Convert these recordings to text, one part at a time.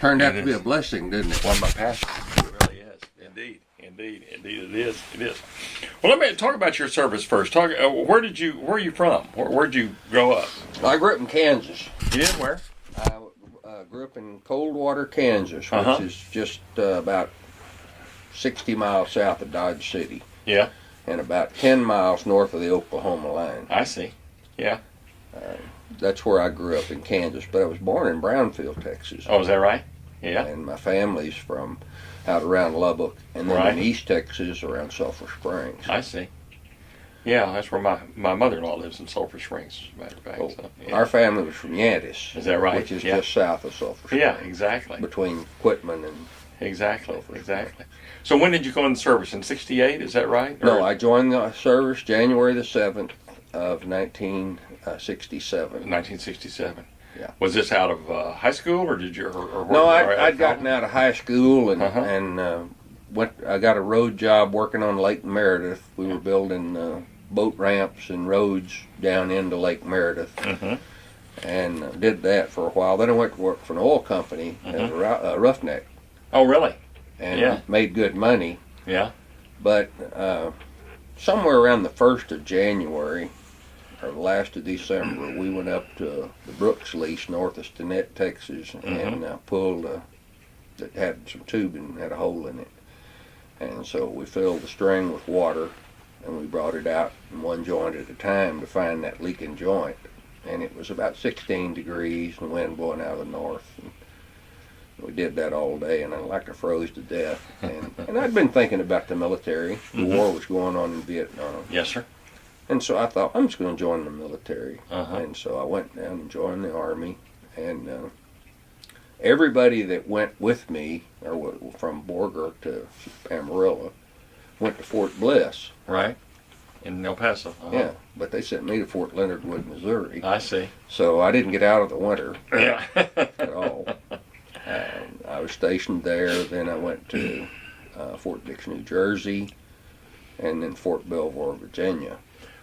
Turned out to be a blessing, didn't it? One of my passions. It really is. Indeed it is. It is. Well, let me talk about your service first. Where are you from? Where'd you grow up? I grew up in Kansas. You did where? I grew up in Coldwater, Kansas, which is just about 60 miles south of Dodge City. Yeah. And about 10 miles north of the Oklahoma line. I see. Yeah. That's where I grew up in Kansas, but I was born in Brownfield, Texas. Oh, is that right? Yeah. And my family's from out around Lubbock, and then in East Texas around Sulphur Springs. I see. Yeah, that's where my mother-in-law lives, in Sulphur Springs, as a matter of fact. Well, so, yeah. Our family was from Yantis. Is that right? Which is just south of Sulphur Springs. Yeah, exactly. Between Quitman and Exactly. So when did you go in the service? In '68, is that right? No, I joined the service January the 7th of 1967. 1967. Yeah. Was this out of high school, or did you? No, I'd gotten out of high school and I got a road job working on Lake Meredith. We were building boat ramps and roads down into Lake Meredith, and did that for a while. Then I went to work for an oil company as a roughneck. Oh, really? And made good money. Yeah. But somewhere around the 1st of January or the last of December, we went up to the Brooks lease north of Stinnett, Texas, and pulled that had some tubing, had a hole in it. And so we filled the string with water, and we brought it out in one joint at a time to find that leaking joint. And it was about 16 degrees and the wind blowing out of the north. And we did that all day, and I like I froze to death. And I'd been thinking about the military. The war was going on in Vietnam. Yes, sir. And so I thought, I'm just going to join the military. And so I went down and joined the Army. And everybody that went with me, or from Borger to Amarillo, went to Fort Bliss. Right. In El Paso. Yeah, but they sent me to Fort Leonard Wood, Missouri. I see. So I didn't get out of the winter Yeah. at all. I was stationed there. Then I went to Fort Dix, New Jersey, and then Fort Belvoir, Virginia.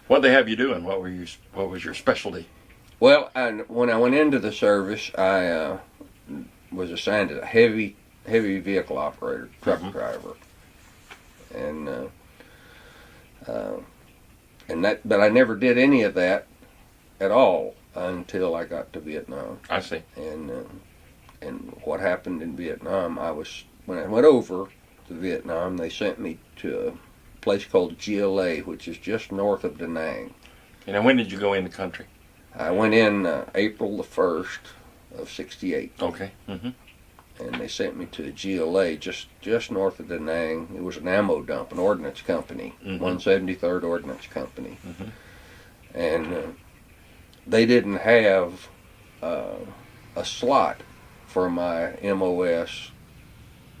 What they have you doing? What was your specialty? Well, when I went into the service, I was assigned as a heavy vehicle operator, truck driver, and but I never did any of that at all until I got to Vietnam. I see. And what happened in Vietnam, when I went over to Vietnam, they sent me to a place called GLA, which is just north of Da Nang. And when did you go in the country? I went in April the 1st of '68. Okay. And they sent me to GLA, just north of Da Nang. It was an ammo dump, an ordnance company, 173rd Ordnance Company. And they didn't have a slot for my MOS,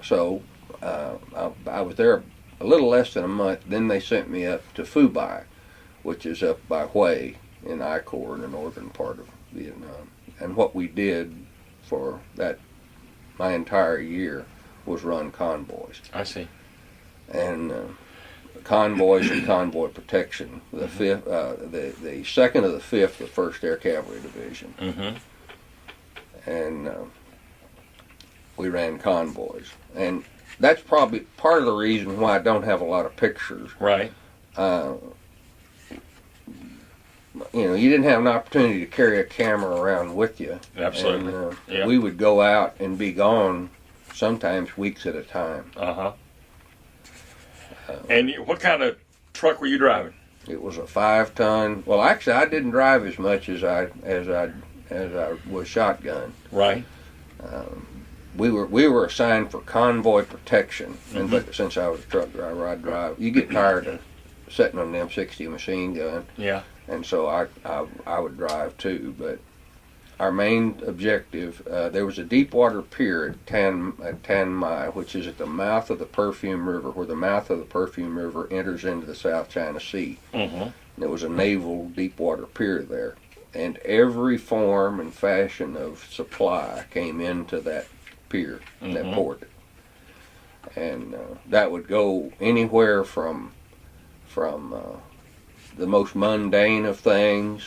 so I was there a little less than a month. Then they sent me up to Phu Bai, which is up by Hue in I Corps in the northern part of Vietnam. And what we did for my entire year was run convoys. I see. And convoys and convoy protection. The fifth, the second of the 5th, the 1st Air Cavalry Division. And we ran convoys. And that's probably part of the reason why I don't have a lot of pictures. Right. You didn't have an opportunity to carry a camera around with you. Absolutely. And we would go out and be gone sometimes weeks at a time. And what kind of truck were you driving? It was a 5-ton. Well, actually, I didn't drive as much as I was shotgun. Right. We were assigned for convoy protection, but since I was a truck driver, I'd drive. You get tired of sitting on an M60 machine gun. Yeah. And so I would drive too. But our main objective, there was a deep water pier at Tan Mai, which is at the mouth of the Perfume River, where the mouth of the Perfume River enters into the South China Sea. And there was a naval deep water pier there. And every form and fashion of supply came into that pier, that port. And that would go anywhere from the most mundane of things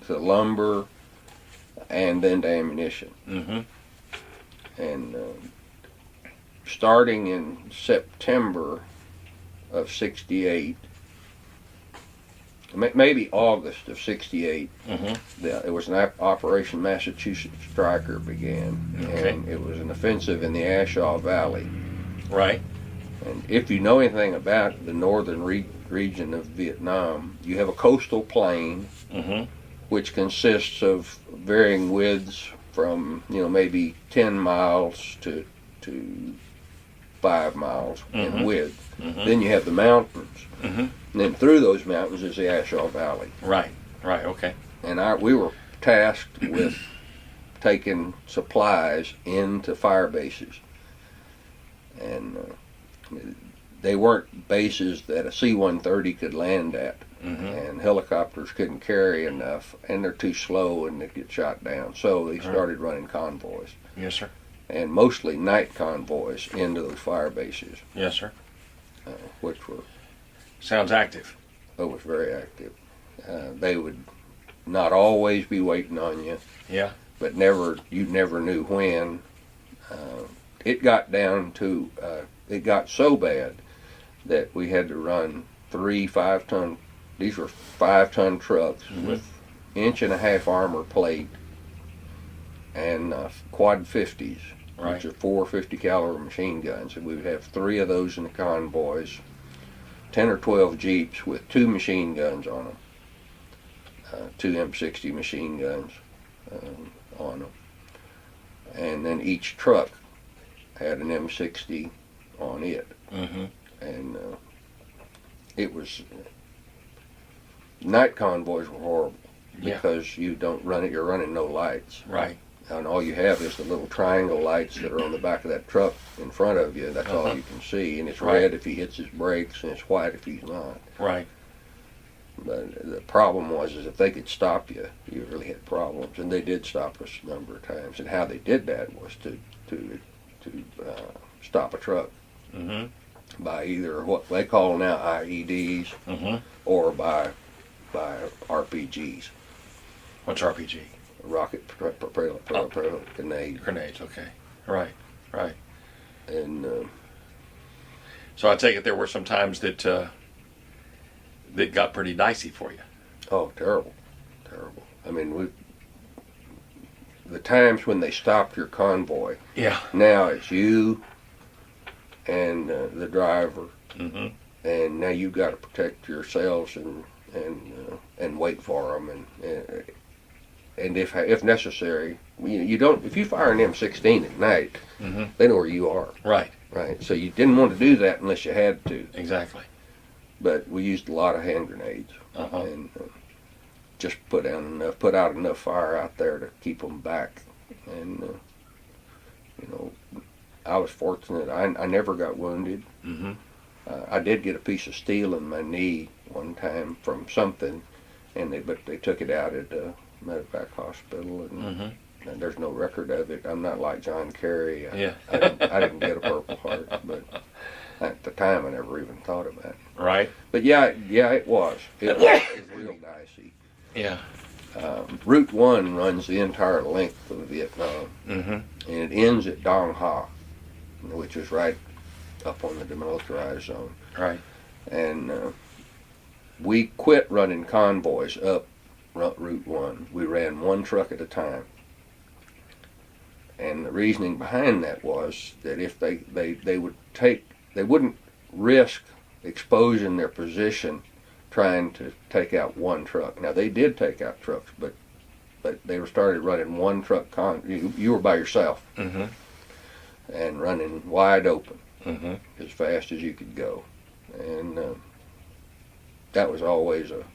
to lumber and then to ammunition. And starting in September of '68, maybe August of '68, it was an Operation Massachusetts Striker began, and it was an offensive in the Ashaw Valley. Right. And if you know anything about the northern region of Vietnam, you have a coastal plain, which consists of varying widths from maybe 10 miles to 5 miles in width. Then you have the mountains. And then through those mountains is the Ashaw Valley. Right. Okay. And we were tasked with taking supplies into fire bases. And they weren't bases that a C-130 could land at. And helicopters couldn't carry enough, and they're too slow and they get shot down. So they started running convoys. Yes, sir. And mostly night convoys into those fire bases. Yes, sir. Which were... Sounds active. It was very active. They would not always be waiting on you. Yeah. But you never knew when. It got down to, it got so bad that we had to run 3 5-ton, these were 5-ton trucks with 1.5-inch armor plate and quad 50s, which are 4 50 caliber machine guns. And we would have 3 of those in the convoys, 10 or 12 Jeeps with 2 machine guns on them, 2 M60 machine guns on them. And then each truck had an M60 on it. And it was... Night convoys were horrible because you don't run it, you're running no lights. Right. And all you have is the little triangle lights that are on the back of that truck in front of you. That's all you can see. And it's red if he hits his brakes, and it's white if he's not. Right. But the problem was is if they could stop you, you really had problems. And they did stop us a number of times. And how they did that was to stop a truck by either what they call now IEDs or by RPGs. What's RPG? Rocket propelled grenade. Grenades. Okay. Right. And so I take it there were some times that that got pretty dicey for you. Oh, terrible. I mean, the times when they stopped your convoy. Yeah. Now it's you and the driver, and now you've got to protect yourselves and wait for them, and if necessary, you don't. If you fire an M16 at night, they know where you are. Right. So you didn't want to do that unless you had to. Exactly. But we used a lot of hand grenades and just put out enough fire out there to keep them back. And I was fortunate. I never got wounded. I did get a piece of steel in my knee one time from something, but they took it out at Medevac Hospital, and there's no record of it. I'm not like John Kerry. I didn't get a Purple Heart, but at the time I never even thought about it. Right. But yeah, it was. It was real dicey. Yeah. Route 1 runs the entire length of Vietnam, and it ends at Dong Ha, which is right up on the demilitarized zone. Right. And we quit running convoys up Route 1. We ran one truck at a time. And the reasoning behind that was that if they wouldn't risk exposing their position trying to take out one truck. Now they did take out trucks, but they started running one truck. You were by yourself and running wide open as fast as you could go, and that was always a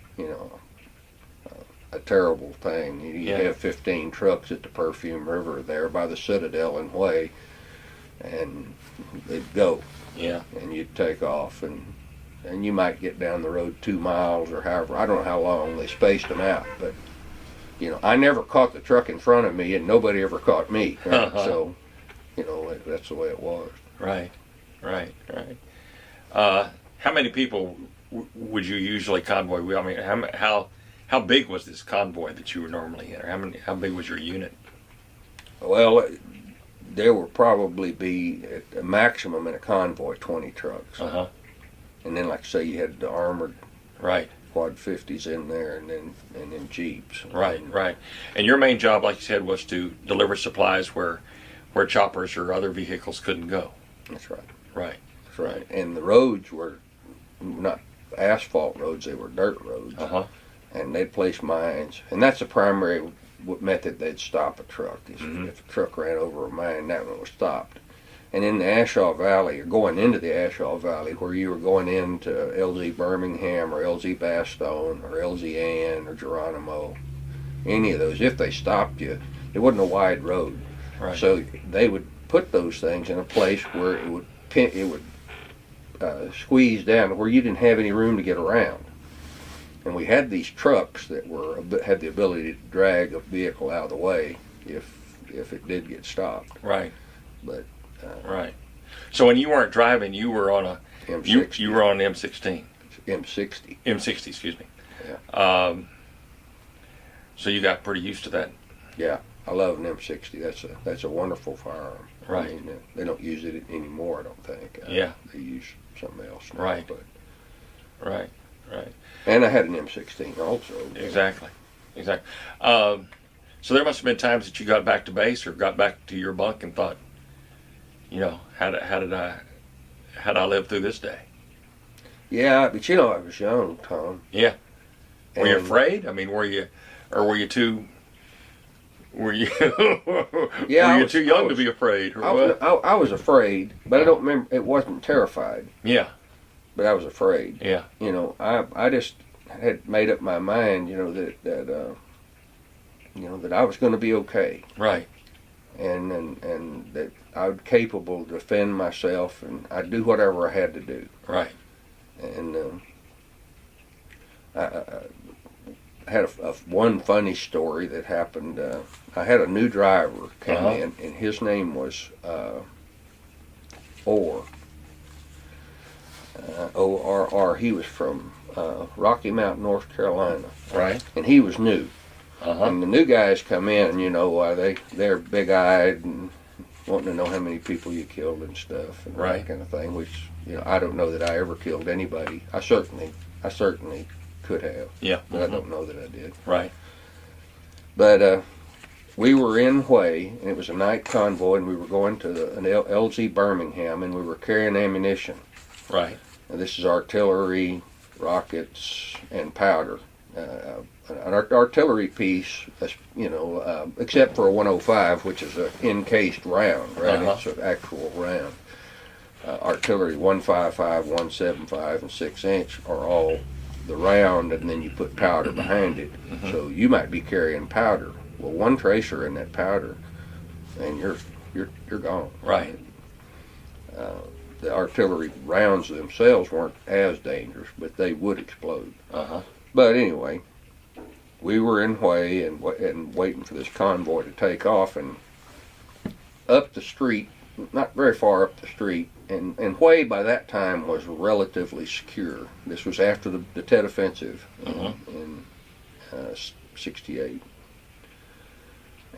terrible thing. You have 15 trucks at the Perfume River there by the Citadel and Hue, and they'd go. Yeah. And you'd take off, and you might get down the road 2 miles or however. I don't know how long they spaced them out, but I never caught the truck in front of me, and nobody ever caught me. Right? So, that's the way it was. Right. How many people would you usually convoy? I mean, how big was this convoy that you were normally in, or how big was your unit? Well, there would probably be at a maximum in a convoy 20 trucks. Uh-huh. And then, like I say, you had the armored Right. quad 50s in there, and then Jeeps. Right, right. And your main job, like you said, was to deliver supplies where choppers or other vehicles couldn't go. That's right. Right. That's right. And the roads were not asphalt roads; they were dirt roads. Uh-huh. And they'd place mines, and that's the primary method they'd stop a truck. Is if a truck ran over a mine, that one was stopped. And in the Ashaw Valley, or going into the Ashaw Valley, where you were going into LZ Birmingham or LZ Bastogne or LZ Ann or Geronimo, any of those, if they stopped you, it wasn't a wide road. Right. So they would put those things in a place where it would squeeze down where you didn't have any room to get around. And we had these trucks that had the ability to drag a vehicle out of the way if it did get stopped. Right. But right. So when you weren't driving, you were on a M60. You were on an M16. M60. M60, excuse me. Yeah. So you got pretty used to that. Yeah, I love an M60. That's a wonderful firearm. Right. I mean, they don't use it anymore, I don't think. Yeah. They use something else now. Right. But, Right. Right. and I had an M16 also. Exactly. Exactly. So there must have been times that you got back to base or got back to your bunk and thought, you know, how did I live through this day? Yeah, but you know, I was young, Tom. Yeah. Were you And- afraid? I mean, were you too? Were you? Yeah, were I you was- too I young was- to be afraid? Or I what? was afraid, but I don't remember. It wasn't terrified, Yeah. but I was afraid. Yeah. You know, I just had made up my mind. You know that I was going to be okay, Right. and that I was capable to defend myself, and I'd do whatever I had to do. Right. And I had one funny story that happened. I had a new driver come Uh-huh. in, and his name was Orr. ORR. He was from Rocky Mount, North Carolina, Right. and he was new. Uh-huh. And the new guys come in, and you know, they're big-eyed and wanting to know how many people you killed and stuff, and Right. that kind of thing. Which, you know, I don't know that I ever killed anybody. I certainly could have, Yeah. but I don't know that I did. Right. But we were in Hue, and it was a night convoy, and we were going to an LZ Birmingham, and we were carrying ammunition. Right. Now, this is artillery, rockets, and powder. An artillery piece, you know, except for a 105, which is an encased round, right? Uh-huh. It's an actual round. Artillery 155, 175, and 6-inch are all the round, and then you put powder behind it. Mm-hmm. So you might be carrying powder. Well, one tracer in that powder, and you're gone. Right. The artillery rounds themselves weren't as dangerous, but they would explode. Uh-huh. But anyway, we were in Hue and waiting for this convoy to take off, and up the street, not very far up the street, and Hue by that time was relatively secure. This was after the Tet Offensive in '68.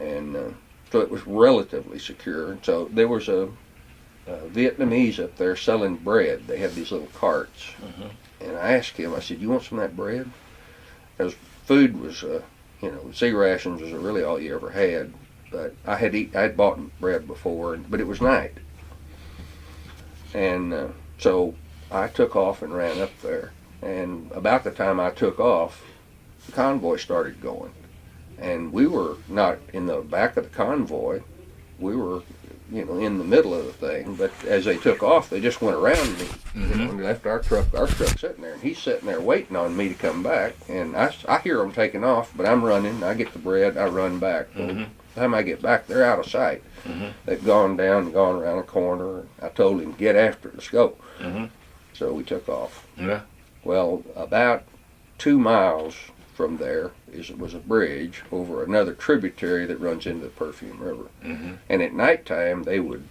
And so it was relatively secure. So there was a Vietnamese up there selling bread. They had these little carts. And I asked him, I said, "You want some of that bread?" Because food was, you know, sea rations was really all you ever had. But I'd bought bread before, but it was night. And so I took off and ran up there. And about the time I took off, the convoy started going. And we were not in the back of the convoy. We were, you know, in the middle of the thing. But as they took off, they just went around me. You know, and left our truck sitting there. And he's sitting there waiting on me to come back. And I hear them taking off, but I'm running. I get the bread. I run back. Well, by the time I get back, they're out of sight. They've gone down and gone around a corner. I told him, "Get after it. Let's go." So we took off. Yeah. Well, about 2 miles from there was a bridge over another tributary that runs into the Perfume River. And at nighttime, they would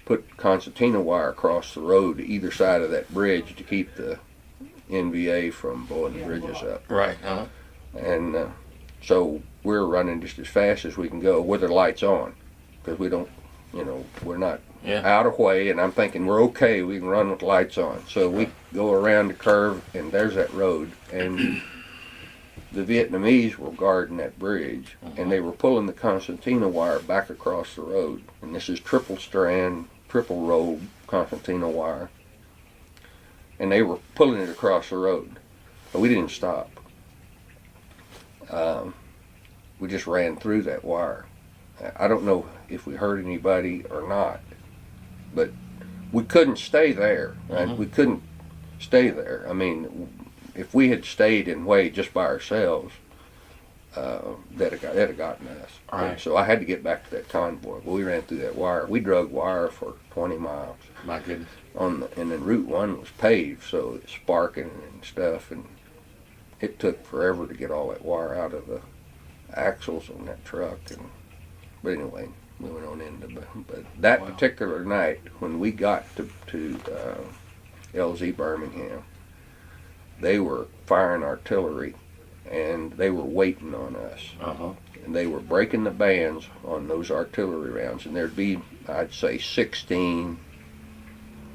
put concertina wire across the road to either side of that bridge to keep the NVA from blowing the bridges up. Right. Uh-huh. And so we're running just as fast as we can go with the lights on, because we don't you know, we're not Yeah. out of way, and I'm thinking we're okay. We can run with lights on. So we go around the curve, and there's that road, and the Vietnamese were guarding that bridge, and they were pulling the concertina wire back across the road. And this is triple strand, triple rolled concertina wire, and they were pulling it across the road. But we didn't stop. We just ran through that wire. I don't know if we hurt anybody or not, but we couldn't stay there. Right? We couldn't stay there. I mean, if we had stayed in Hue just by ourselves, that'd have gotten us. Right. So I had to get back to that convoy. But we ran through that wire. We drug wire for 20 miles. My goodness. And then Route 1 was paved, so it's sparking and stuff, and it took forever to get all that wire out of the axles on that truck. But anyway, we went on into. But that particular night, when we got to LZ Birmingham, they were firing artillery, and they were waiting on us. And they were breaking the bands on those artillery rounds, and there'd be, I'd say, 16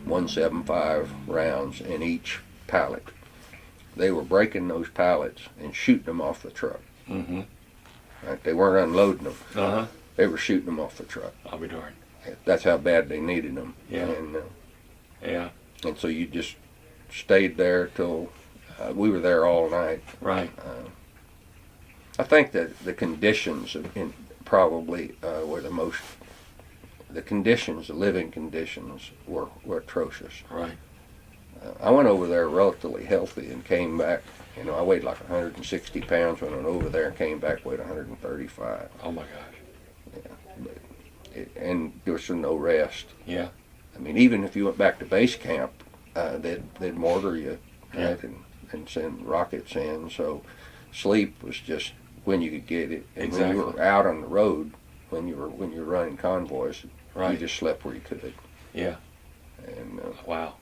175 rounds in each pallet. They were breaking those pallets and shooting them off the truck. Right? They weren't unloading them. They were shooting them off the truck. I'll be darned. That's how bad they needed them. Yeah. And so you just stayed there till we were there all night. Right. I think that the conditions probably were the conditions, the living conditions were atrocious. Right. I went over there relatively healthy and came back. You know, I weighed like 160 pounds when I went over there and came back weighed 135. Oh my gosh. And there was no rest. Yeah. I mean, even if you went back to base camp, they'd mortar you, right, and send rockets in. So sleep was just when you could get it. And when you were out on the road, when you were running convoys, you just slept where you could. Yeah. And wow.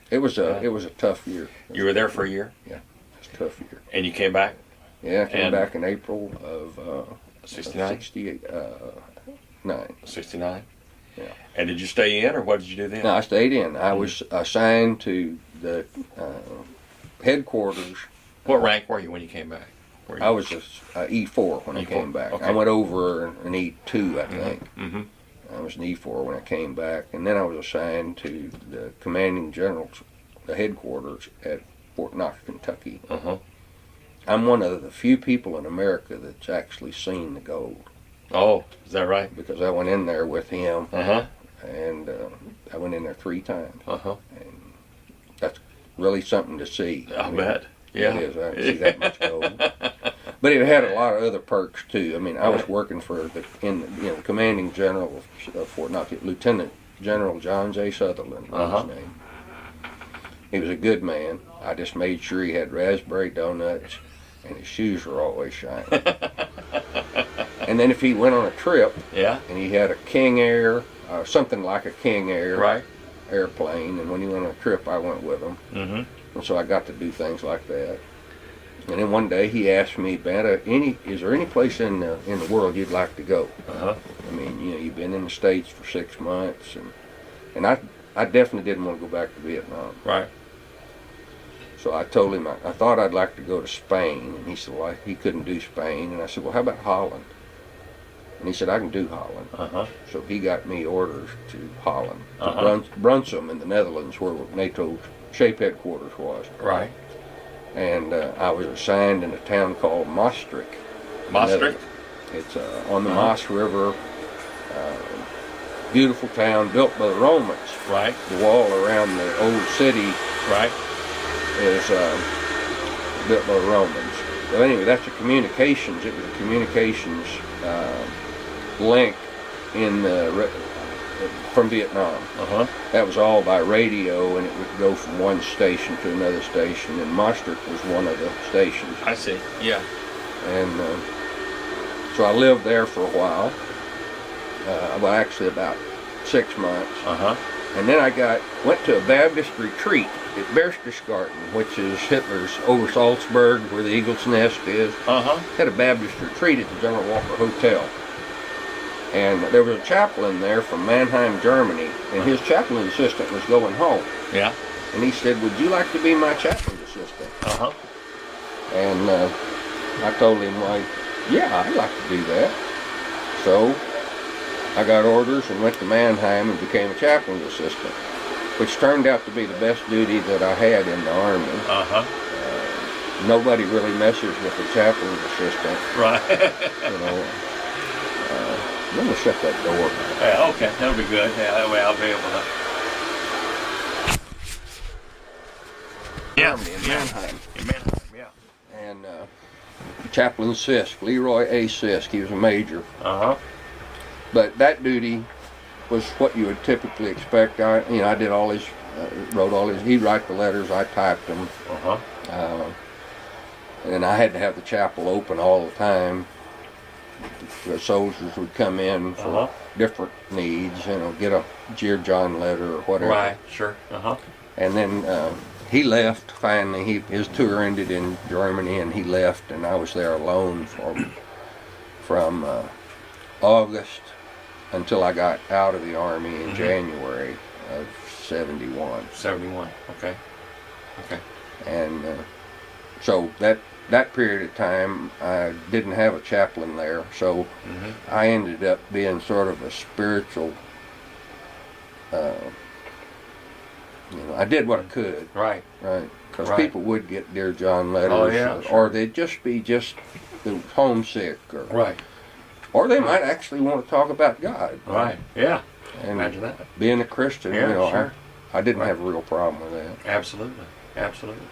It was a tough year. You were there for a year? Yeah, it was a tough year. And you came back? Yeah, I came back in April of 69? 69. 69? Yeah. And did you stay in, or what did you do then? No, I stayed in. I was assigned to the headquarters. What rank were you when you came back? I was a E4 when I came back. Okay. I went over an E2, I think. I was an E4 when I came back, and then I was assigned to the commanding general's, the headquarters at Fort Knox, Kentucky. I'm one of the few people in America that's actually seen the gold. Oh, is that right? Because I went in there with him, and I went in there 3 times. And that's really something to see. I bet. Yeah. It is. I didn't see that much gold. But it had a lot of other perks too. I mean, I was working for the commanding general of Fort Knox, Lieutenant General John J. Sutherland was his name. He was a good man. I just made sure he had raspberry donuts, and his shoes were always shining. And then if he went on a trip, and he had a King Air, something like a King Air airplane, and when he went on a trip, I went with him. And so I got to do things like that. And then one day he asked me, Banta, is there any place in the world you'd like to go? I mean, you've been in the States for 6 months, and I definitely didn't want to go back to Vietnam. Right. So I told him I thought I'd like to go to Spain, and he said, well, he couldn't do Spain, and I said, well, how about Holland? And he said, I can do Holland. So he got me orders to Holland, to Brunsum in the Netherlands, where NATO SHAPE headquarters was. Right. And I was assigned in a town called Maastricht. Maastricht? It's on the Maas River. Beautiful town, built by the Romans. Right. The wall around the old city is built by the Romans. But anyway, that's a communications. It was a communications link in from Vietnam. That was all by radio, and it would go from one station to another station, and Maastricht was one of the stations. I see, yeah. And so I lived there for a while, well, actually about 6 months. And then I went to a Baptist retreat at Berchtesgaden, which is Hitler's over Salzburg, where the Eagle's Nest is. Had a Baptist retreat at the General Walker Hotel. And there was a chaplain there from Mannheim, Germany, and his chaplain assistant was going home. Yeah. And he said, "Would you like to be my chaplain assistant?" Uh-huh. And I told him, like, "Yeah, I'd like to do that." So I got orders and went to Mannheim and became a chaplain's assistant, which turned out to be the best duty that I had in the Army. Uh-huh. Nobody really messes with a chaplain's assistant. Right. You know. Let me shut that door. Yeah, okay, that'll be good. Yeah, that way I'll be able to. Yeah, In Mannheim. In Mannheim, yeah. And Chaplain Sisk, Leroy A. Sisk, he was a major. Uh-huh. But that duty was what you would typically expect. I did all his, wrote all his, he'd write the letters, I typed them. Uh-huh. And I had to have the chapel open all the time. The soldiers would come in for different needs, get a Dear John letter or whatever. Right, sure. Uh-huh. And then he left finally. His tour ended in Germany, and he left, and I was there alone from August until I got out of the Army in January of 71. 71, okay. Okay. And so that period of time, I didn't have a chaplain there, so I ended up being sort of a spiritual, I did what I could. Right. Right. Because people would get Dear John letters, sure. or they'd just be homesick, or they might actually want to talk about God. Right, yeah. And imagine that. Being a Christian, sure. I didn't have a real problem with that. Absolutely, absolutely.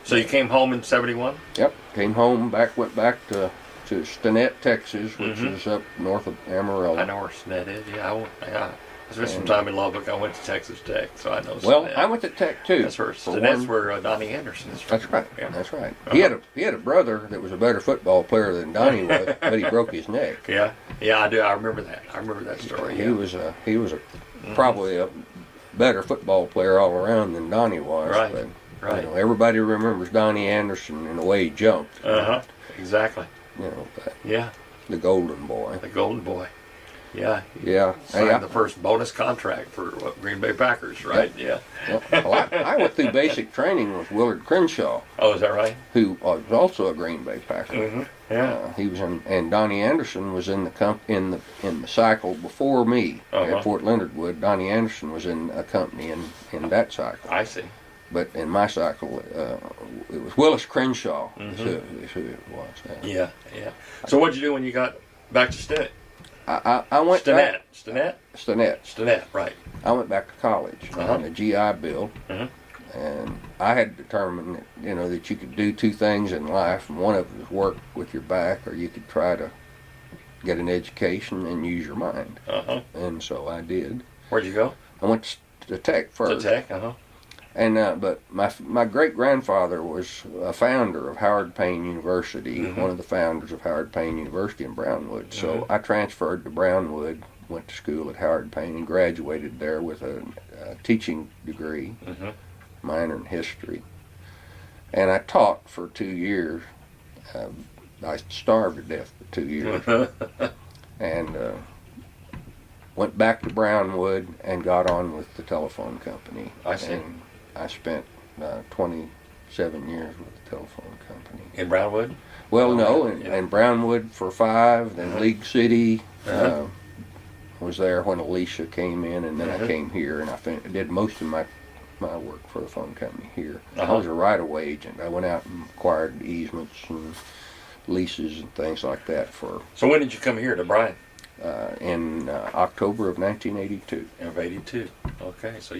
So you came home in 71? Yep. Came home, went back to Stinnett, Texas, which is up north of Amarillo. I know where Stinnett is. Yeah, I spent some time in Lubbock. I went to Texas Tech, so I know. Well, Stinnett. I went to Tech too. That's where Stinnett's where Donnie Anderson is from. That's right. Yeah. That's right. He had a brother that was a better football player than Donnie was, but he broke his neck. Yeah, I do. I remember that. I remember that story. He was probably a better football player all around than Donnie was. Right. But, right. Everybody remembers Donnie Anderson and the way he jumped. Exactly. But yeah. The Golden Boy. The Golden Boy. Yeah. Yeah. Signed the first bonus contract for Green Bay Packers, right? Yeah. Well, I went through basic training with Willard Crenshaw. Oh, is that right? Who was also a Green Bay Packer. Yeah. He was and Donnie Anderson was in the cycle before me at Fort Leonard Wood. Donnie Anderson was in a company in that cycle. I see. But in my cycle, it was Willis Crenshaw is who it was. Yeah. So what'd you do when you got back to Stinnett? I went Stinnett. Stinnett, right. I went back to college on the GI Bill, and I had determined that, that you could do two things in life, and one of them was work with your back, or you could try to get an education and use your mind. And so I did. Where'd you go? I went to Tech first. To Tech, And but my great grandfather was a founder of Howard Payne University, one of the founders of Howard Payne University in Brownwood. So I transferred to Brownwood, went to school at Howard Payne, and graduated there with a teaching degree, minor in history. And I taught for 2 years. I starved to death for 2 years, and went back to Brownwood and got on with the telephone company. I see. And I spent 27 years with the telephone company. In Brownwood? Well, in Brownwood for 5, then League City. Was there when Alicia came in, and then I came here, and I did most of my work for the phone company here. I was a right-of-way agent. I went out and acquired easements and leases and things like that for. So when did you come here to Bryan? In October of 1982. Of 82. Okay, so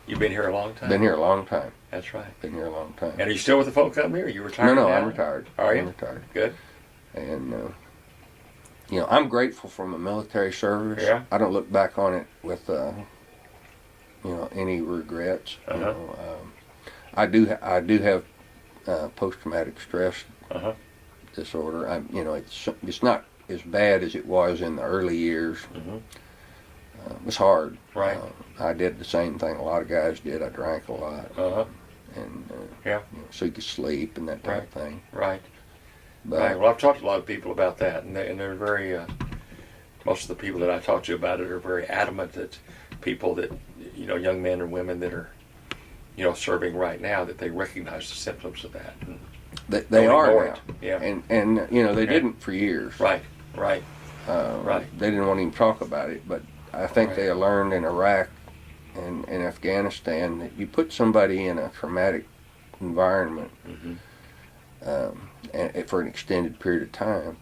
you've been here a long time? Been here a long time. That's right. Been here a long time. And are you still with the phone company, or are you retired? No, now? I'm retired. Are you? I'm retired. Good. And, I'm grateful for my military service. Yeah. I don't look back on it with, any regrets. I do have post-traumatic stress disorder. It's not as bad as it was in the early years. It was hard. Right. I did the same thing a lot of guys did. I drank a lot. And so you could sleep and that type of thing. Right. But, right. Well, I've talked to a lot of people about that, and they're very most of the people that I talk to about it are very adamant that people that, young men and women that are, serving right now, that they recognize the symptoms of that. And They don't are ignore now. it. Yeah. And they didn't for years. Right. Right. They didn't want to even talk about it, but I think Right. they learned in Iraq and in Afghanistan that you put somebody in a traumatic environment and for an extended period of time,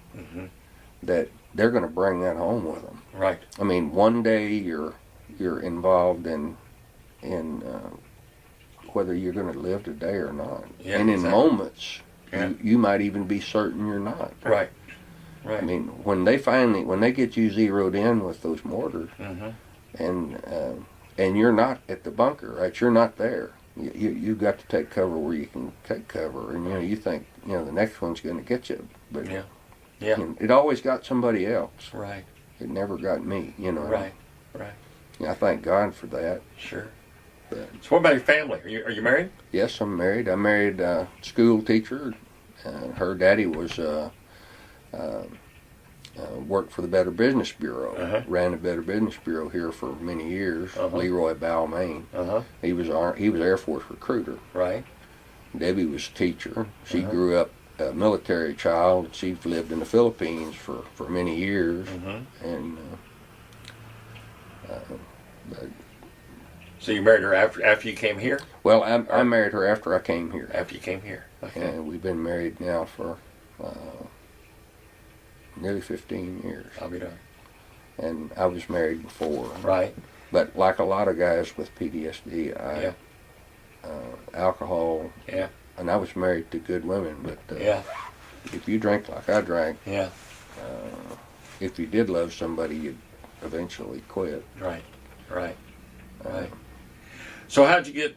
that they're going to bring that home with them. Right. I mean, one day you're involved in whether you're going to live today or not, Yeah, and in exactly. moments Yeah. you might even be certain you're not. Right. Right. I mean, when they get you zeroed in with those mortars, and you're not at the bunker, right? You're not there. You've got to take cover where you can take cover, and you think the next one's going to get you, but Yeah. Yeah. it always got somebody else. Right. It never got me. Right. Right. I thank God for that. Sure. But, So what about your family? Are you married? yes, I'm married. I married a school teacher. Her daddy was worked for the Better Business Bureau. Ran the Better Business Bureau here for many years. Leroy Balmain. He was Air Force recruiter. Right. Debbie was a teacher. She grew up a military child. She lived in the Philippines for many years. And So you married her after you came here? well, I married her after I came here. After you came here. Okay. And we've been married now for nearly 15 years. I'll be done. And I was married before. Right. But like a lot of guys with PTSD, alcohol, Yeah. and I was married to good women, but Yeah. if you drink like I drank, Yeah. if you did love somebody, you'd eventually quit. Right. Right. Right. So how'd you get?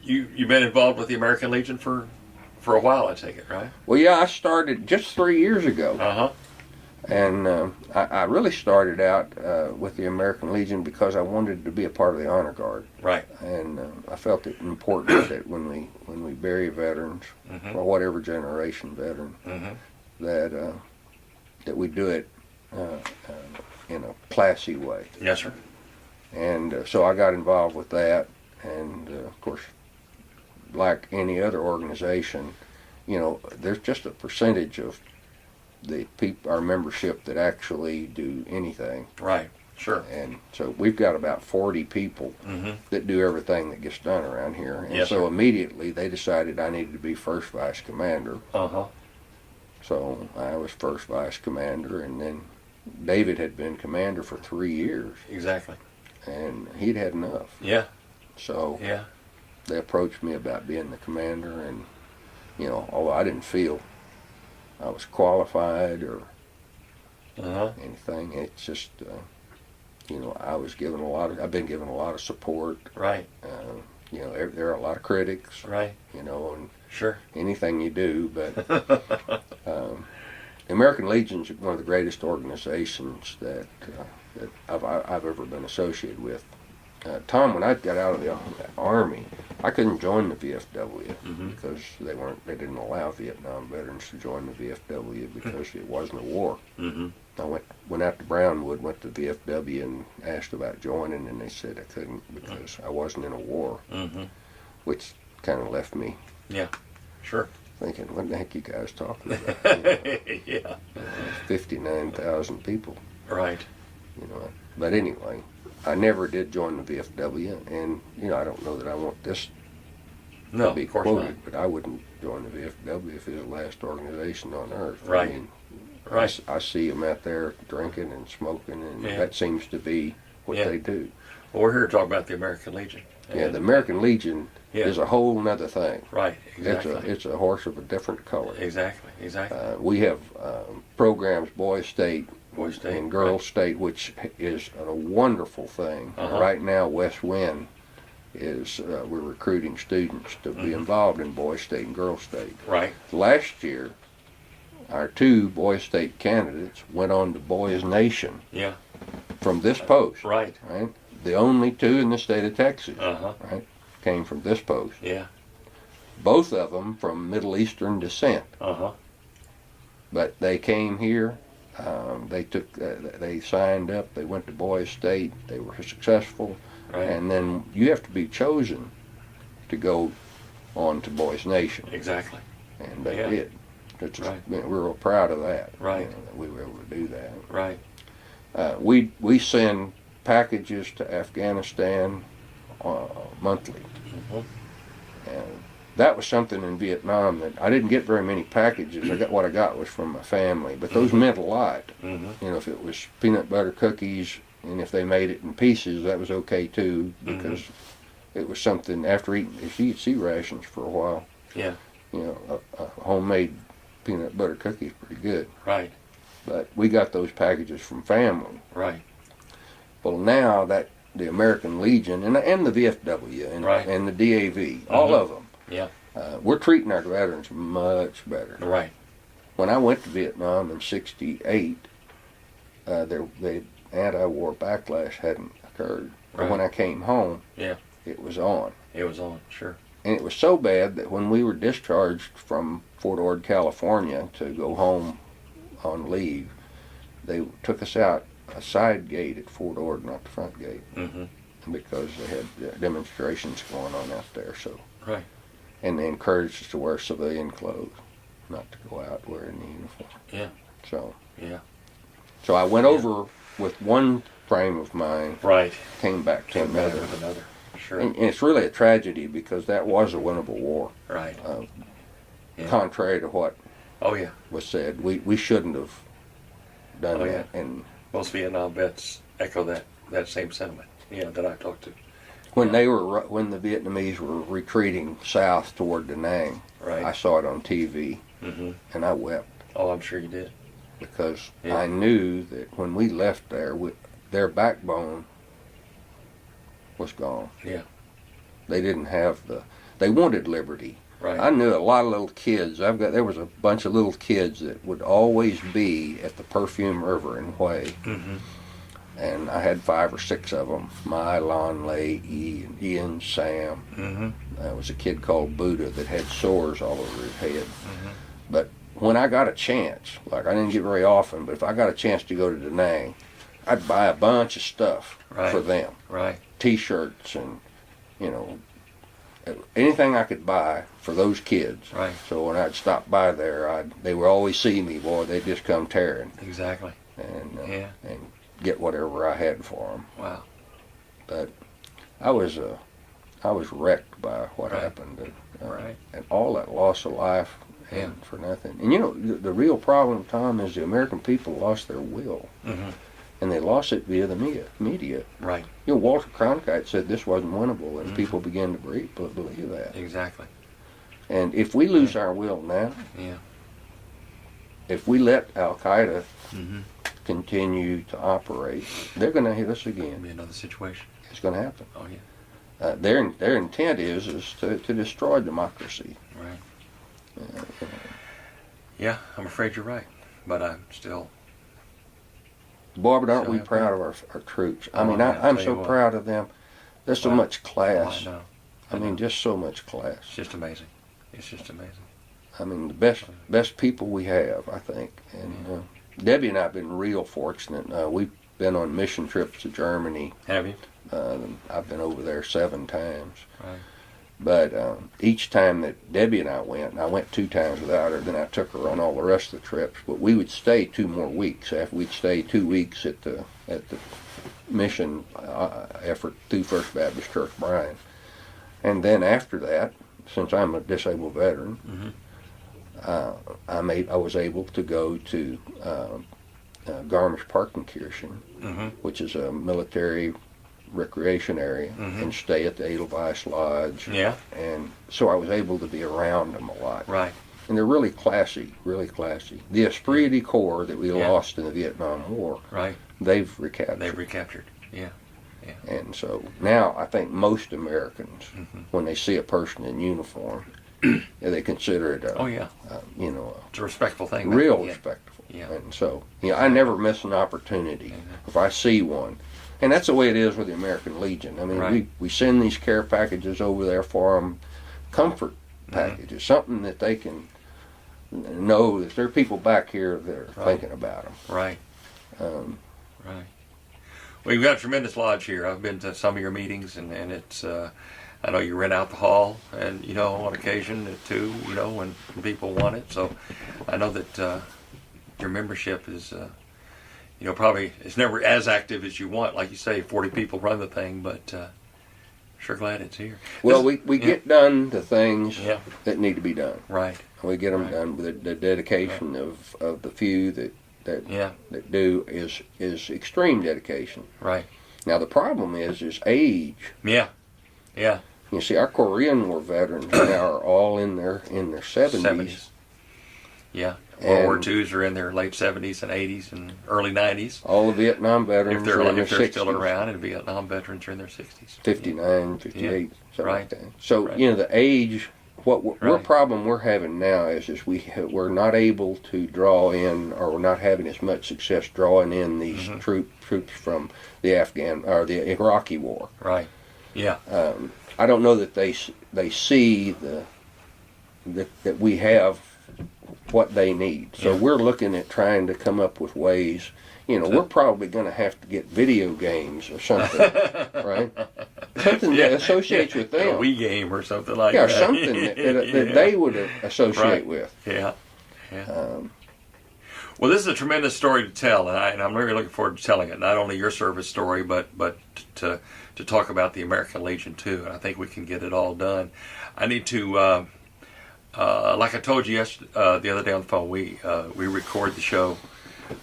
You've been involved with the American Legion for a while, I take it, right? Well, yeah, I started just 3 years ago. And I really started out with the American Legion because I wanted to be a part of the Honor Guard. Right. And I felt it important that when we bury veterans, or whatever generation veteran, that we do it in a classy way. Yes, sir. And so I got involved with that, and of course, like any other organization, there's just a percentage of our membership that actually do anything. Right. Sure. And so we've got about 40 people that do everything that gets done around here. And Yes, so sir. immediately they decided I needed to be first vice commander. Uh-huh. So I was first vice commander, and then David had been commander for 3 years, Exactly. and he'd had enough. Yeah. So Yeah. they approached me about being the commander, and although I didn't feel I was qualified or anything, it's just I've been given a lot of support. Right. There are a lot of critics. Right. And Sure. anything you do, but the American Legion's one of the greatest organizations that I've ever been associated with. Tom, when I got out of the Army, I couldn't join the VFW because they didn't allow Vietnam veterans to join the VFW because it wasn't a war. I went out to Brownwood, went to the VFW and asked about joining, and they said I couldn't because I wasn't in a war, which kind of left me Sure. thinking, what the heck you guys talking about? Yeah. 59,000 people. Right. But anyway, I never did join the VFW, and I don't know that I want this No, to be of course quoted, not. but I wouldn't join the VFW if it was the last organization on earth. Right. I mean, Right. I see them out there drinking and smoking, and Yeah. that seems to be what Yeah. they do. Well, we're here to talk about the American Legion. Yeah, the American Legion Yeah. is a whole nother thing. Right. Exactly. It's a horse of a different color. Exactly. Exactly. We have programs, Boys State, Boys State, and Girls State, which is a wonderful thing. Uh-huh. Right now, West Wind is we're recruiting students to be involved in Boys State and Girls State. Right. Last year, our 2 Boys State candidates went on to Boys Nation Yeah. from this post. Right. Right, the only 2 in the state of Texas. Uh-huh. Right, came from this post. Yeah. Both of them from Middle Eastern descent, Uh-huh. but they came here They signed up. They went to Boys State. They were successful, Right. and then you have to be chosen to go on to Boys Nation. Exactly. And they Yeah. did. It's, Right. we're real proud of that. Right. That we were able to do that. Right. We send packages to Afghanistan monthly. Mhm. And that was something in Vietnam that I didn't get very many packages. What I got was from my family, but those meant a lot. Mhm. You know, if it was peanut butter cookies and if they made it in pieces, that was okay too, because it was something after eating. If you eat sea rations for a while, Yeah. you know, a homemade peanut butter cookie is pretty good. Right. But we got those packages from family. Right. Well, now that the American Legion and the VFW and, Right. and the DAV, all of them, Yeah. we're treating our veterans much better. Right. When I went to Vietnam in '68, the anti-war backlash hadn't occurred. But Right. when I came home, Yeah. it was on. It was on. Sure. And it was so bad that when we were discharged from Fort Ord, California, to go home on leave, they took us out a side gate at Fort Ord, not the front gate, Mm-hmm. because they had demonstrations going on out there. So, Right. and they encouraged us to wear civilian clothes, not to go out wearing the uniform. Yeah. So, Yeah. so I went over with one frame of mind, Right. came back to Came back another. with another. Sure. And it's really a tragedy because that was a winnable war. Right. Yeah. Contrary to what Oh yeah. was said, we shouldn't have done Oh, that. And Most Vietnam vets echo that same sentiment. Yeah. That I talked to. when when the Vietnamese were retreating south toward Da Nang, Right. I saw it on TV Mm-hmm. and I wept Oh, I'm sure you did. because Yeah. I knew that when we left there, their backbone was gone. Yeah. They didn't have they wanted liberty. Right. I knew a lot of little kids. There was a bunch of little kids that would always be at the Perfume River in Hue. Mm-hmm. And I had 5 or 6 of them. Mai, Lon, Lei, Ian, Sam. Mm-hmm. There was a kid called Buddha that had sores all over his head. Mm-hmm. But when I got a chance, like I didn't get very often, but if I got a chance to go to Da Nang, I'd buy a bunch of stuff Right. for them. Right. T-shirts and, you know, anything I could buy for those kids. Right. So when I'd stop by there, they would always see me, boy, they'd just come tearing Exactly. and Yeah. and get whatever I had for them. Wow. But I was wrecked by what Right. happened, Right. and all that loss of life, and Yeah. for nothing. And you know, the real problem, Tom, is the American people lost their will, Mm-hmm. and they lost it via the media. Right. You know, Walter Cronkite said this wasn't winnable, and Mhm. people began to believe that. Exactly. And if we lose our will now, Yeah. if we let Al Qaeda Mm-hmm. continue to operate, they're going to hit us again. Be another situation. It's going to happen. Oh yeah. Their intent is to destroy democracy. Right. Yeah. I'm afraid you're right, but I'm still. Boy, but aren't So we happy. proud of our troops? I Oh, mean, man, I'm tell so you what. proud of them. There's so Wow. much Oh, class. I know. I mean, know. just so much class. It's just amazing. It's just amazing. I mean, the best people we have, I think. And Debbie and I have been real fortunate. We've been on mission trips to Germany. Have you? I've been over there 7 times. Right. But each time that Debbie and I went 2 times without her, then I took her on all the rest of the trips. But we would stay 2 more weeks. After we'd stay 2 weeks at the mission effort through First Baptist Church Bryan. And then after that, since I'm a disabled veteran, Mm-hmm. I was able to go to Garmisch-Partenkirchen, Mm-hmm. which is a military recreation area, Mhm. and stay at the Edelweiss Lodge. Yeah. And so I was able to be around them a lot. Right. And they're really classy, really classy. The esprit de corps that we Yeah. lost in the Vietnam War, Right. they've recaptured. They've recaptured. Yeah. And so now I think most Americans, Mhm. when they see a person in uniform, they consider it Oh yeah. you know, It's a respectful thing. real Yeah. respectful. Yeah. And so, I never miss an opportunity Mhm. if I see one. And that's the way it is with the American Legion. I mean, Right. we send these care packages over there for them, comfort packages, something that they can know that there are people back here that are thinking about them. Right. Right. Well, you've got a tremendous lodge here. I've been to some of your meetings, and it's, I know you rent out the hall, and, on occasion, too, when people want it. So I know that your membership is, probably, it's never as active as you want. Like you say, 40 people run the thing, but sure glad it's here. Well, we get done the things that need to be done. Right. We get them done with the dedication of the few that do is extreme dedication. Right. Now the problem is age. Yeah. Yeah. You see, our Korean War veterans now are all in their 70s. Yeah. World War IIs are in their late 70s and 80s and early 90s. All the Vietnam veterans are in their 60s. If they're still around, and Vietnam veterans are in their 60s. 59, 58, something like that. So, right. The age, what problem we're having now is we're not able to draw in, or we're not having as much success drawing in these troops from the Afghan or the Iraqi war. Right. Yeah. I don't know that they see that we have what they need. So we're looking at trying to come up with ways. We're probably going to have to get video games or something, right? Something that associates with them. A Wii game or something like that. Yeah, something that they would associate with. Yeah. Well, this is a tremendous story to tell, and I'm really looking forward to telling it. Not only your service story, but to talk about the American Legion too. And I think we can get it all done. I need to. Like I told you the other day on the phone, we record the show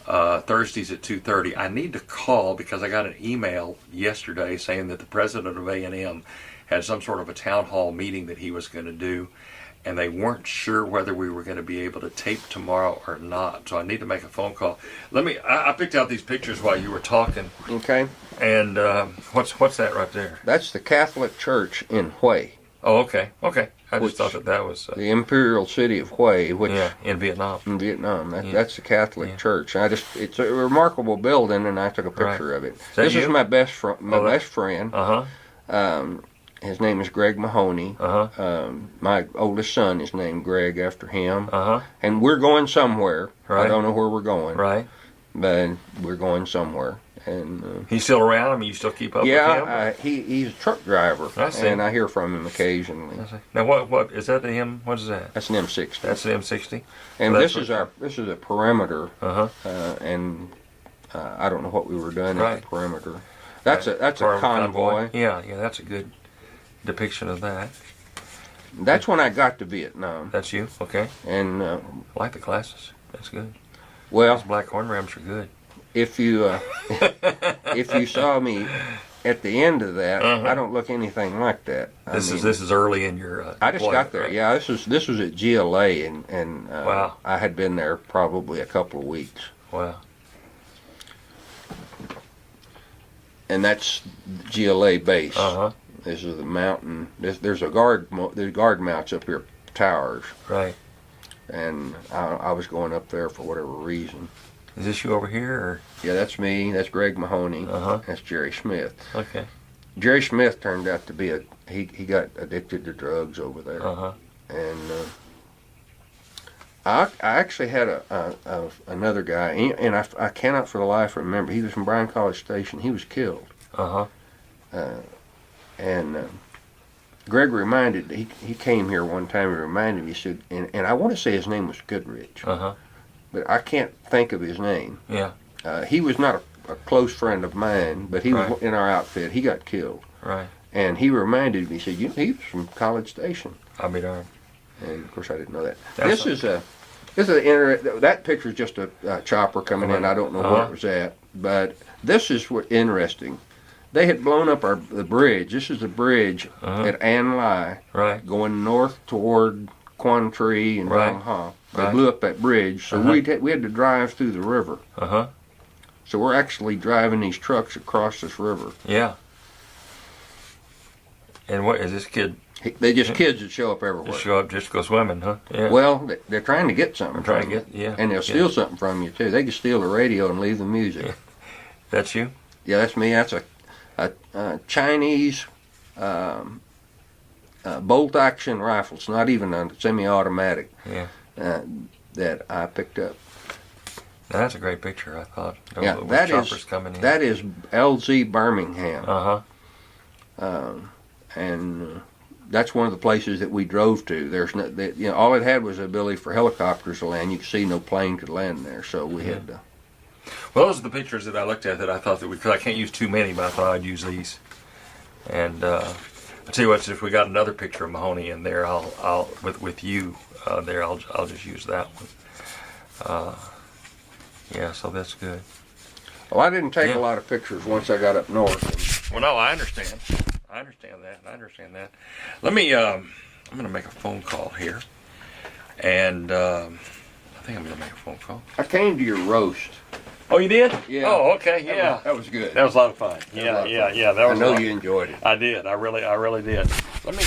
Thursdays at 2:30. I need to call because I got an email yesterday saying that the president of A&M had some sort of a town hall meeting that he was going to do, and they weren't sure whether we were going to be able to tape tomorrow or not. So I need to make a phone call. I picked out these pictures while you were talking. Okay. And what's that right there? That's the Catholic Church in Hue. Oh, okay. I just thought that was the imperial city of Hue, which in Vietnam. In Vietnam, that's the Catholic Church. It's a remarkable building, and I took a picture of it. This is my best friend. His name is Greg Mahoney. My oldest son is named Greg after him. And we're going somewhere. Right. I don't know where we're going. Right. But we're going somewhere. And he's still around? I mean, you still keep up with him? Yeah, he's a truck driver. I see. And I hear from him occasionally. Now, what is that? What is that? That's an M60. That's an M60. And this is a perimeter. And I don't know what we were doing at the perimeter. That's a convoy. Yeah, that's a good depiction of that. That's when I got to Vietnam. That's you, okay. And I like the glasses. That's good. Well, those black horn rims are good. If you saw me at the end of that, I don't look anything like that. This is early in your. I just got there. Right? Yeah, this was at GLA, and wow. I had been there probably a couple of weeks. Wow. And that's GLA base. This is the mountain. There's guard mounts up here, towers. Right. And I was going up there for whatever reason. Is this you over here? Or? Yeah, that's me. That's Greg Mahoney. That's Jerry Smith. Okay. Jerry Smith turned out to be he got addicted to drugs over there. And I actually had another guy, and I cannot for the life remember. He was from Bryan College Station. He was killed. And Greg reminded, he came here one time and reminded me, he said, and I want to say his name was Goodrich. But I can't think of his name. Yeah. He was not a close friend of mine, but he was in our outfit. He got killed. Right. And he reminded me, he said, he was from College Station. I'll be darned. And of course I didn't know that. That picture is just a chopper coming in. I don't know where it was at. But this is what interesting. They had blown up the bridge. This is the bridge at An Lai, going north toward Quan Tri and Dong Ha. They blew up that bridge, so we had to drive through the river. So we're actually driving these trucks across this river. Yeah. And what is this kid? They just kids that show up everywhere. Just show up, just go swimming, huh? Yeah. Well, they're trying to get something. Yeah. And they'll steal something from you too. They can steal the radio and leave the music. That's you? Yeah, that's me. That's a Chinese bolt-action rifle. It's not even a semi-automatic. Yeah. that I picked up. Now, that's a great picture, I thought. Yeah, With that choppers is coming in. that is LZ Birmingham, Uh-huh. and that's one of the places that we drove to. There's no, all it had was the ability for helicopters to land. You could see no plane could land there, so we had to. Well, those are the pictures that I looked at that I thought that because I can't use too many, but I thought I'd use these. And I'll tell you what, if we got another picture of Mahoney in there, I'll with you there, I'll just use that one. Yeah, so that's good. Well, I didn't take a lot of pictures once I got up north. Well, no, I understand. I understand that. Let me. I'm going to make a phone call here, and I think I'm going to make a phone call. I came to your roast. Oh, you did? Yeah. Oh, okay. Yeah. That was good. That was a lot of fun. Yeah. That was. I know you enjoyed it. I did. I really did. Let me.